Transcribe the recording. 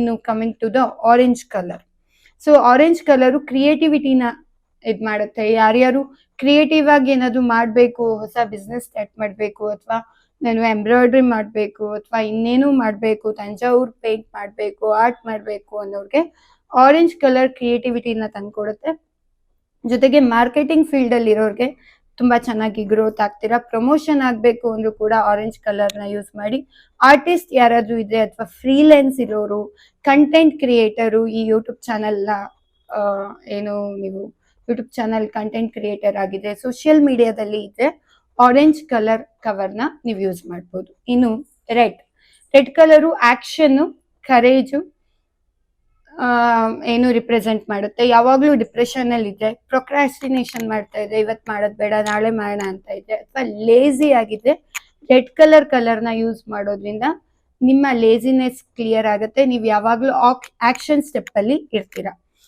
ಇನ್ನು coming to the orange colour. So orange colour ಕ್ರಿಯೇಟಿವಿಟಿನ ಇದ್ ಮಾಡುತ್ತೆ. ಯಾರ್ಯಾರು ಕ್ರಿಯೇಟಿವ್ ಆಗಿ ಏನಾದ್ರು ಮಾಡ್ಬೇಕು, ಹೊಸ ಬಿಸ್ನೆಸ್ ಸ್ಟಾರ್ಟ್ ಮಾಡ್ಬೇಕು, ಅಥವಾ ನಾನು ಎಂಬ್ರಾಯ್ಡ್ರಿ ಮಾಡ್ಬೇಕು, ಅಥವಾ ಇನ್ನೇನು ಮಾಡ್ಬೇಕು, ತಂಜಾವೂರ್ ಪೇಂಟ್ ಮಾಡ್ಬೇಕು, ಆರ್ಟ್ ಮಾಡ್ಬೇಕು ಅನ್ನೋರ್ಗೆ ಆರೆಂಜ್ ಕಲರ್ ಕ್ರಿಯೇಟಿವಿಟಿನ ತಂದ್ಕೊಡುತ್ತೆ. ಜೊತೆಗೆ ಮಾರ್ಕೆಟಿಂಗ್ ಫೀಲ್ಡ್ ಅಲ್ಲಿ ಇರೋರ್ಗೆ ತುಂಬಾ ಚೆನ್ನಾಗಿ ಗ್ರೋತ್ ಆಗ್ತೀರಾ. ಪ್ರಮೋಷನ್ ಆಗ್ಬೇಕು ಅಂದ್ರೂ ಕೂಡ ಆರೆಂಜ್ ಕಲರ್ ನ ಯೂಸ್ ಮಾಡಿ. ಆರ್ಟಿಸ್ಟ್ ಯಾರಾದ್ರೂ ಇದ್ರೆ ಅಥವಾ ಫ್ರೀಲ್ಯಾನ್ಸ್ ಇರೋರು, ಕಂಟೆಂಟ್ ಕ್ರಿಯೇಟರು, ಈ ಯೂಟ್ಯೂಬ್ ಚಾನೆಲ್ ನ ಏನು ನೀವು ಯೂಟ್ಯೂಬ್ ಚಾನೆಲ್ ಕಂಟೆಂಟ್ ಕ್ರಿಯೇಟರ್ ಆಗಿದೆ, ಸೋಷಿಯಲ್ ಮೀಡಿಯಾದಲ್ಲಿ ಇದ್ರೆ ಆರೆಂಜ್ ಕಲರ್ ಕವರ್ ನ ನೀವು ಯೂಸ್ ಮಾಡ್ಬೋದು. ಇನ್ನು ರೆಡ್ ಕಲರು ಆಕ್ಷನ್, ಕರೇಜು ಏನು ರಿಪ್ರೆಸೆಂಟ್ ಮಾಡುತ್ತೆ. ಯಾವಾಗ್ಲೂ ಡಿಪ್ರೆಷನ್ ಅಲ್ಲಿ ಇದ್ರೆ, ಪ್ರೊಕ್ರಾಸ್ಟಿನೇಷನ್ ಮಾಡ್ತಾ ಇದ್ರೆ, ಇವತ್ ಮಾಡೋದ್ ಬೇಡ ನಾಳೆ ಮಾಡೋಣ ಅಂತ ಇದ್ರೆ, ಅಥವಾ ಲೇಜಿ ಆಗಿದ್ರೆ ರೆಡ್ ಕಲರ್ ನ ಯೂಸ್ ಮಾಡೋದ್ರಿಂದ ನಿಮ್ಮ ಲೇಜಿನೆಸ್ ಕ್ಲಿಯರ್ ಆಗುತ್ತೆ. ನೀವು ಯಾವಾಗ್ಲೂ ಆಕ್ಷನ್ ಸ್ಟೆಪ್ ಅಲ್ಲಿ ಇರ್ತೀರಾ.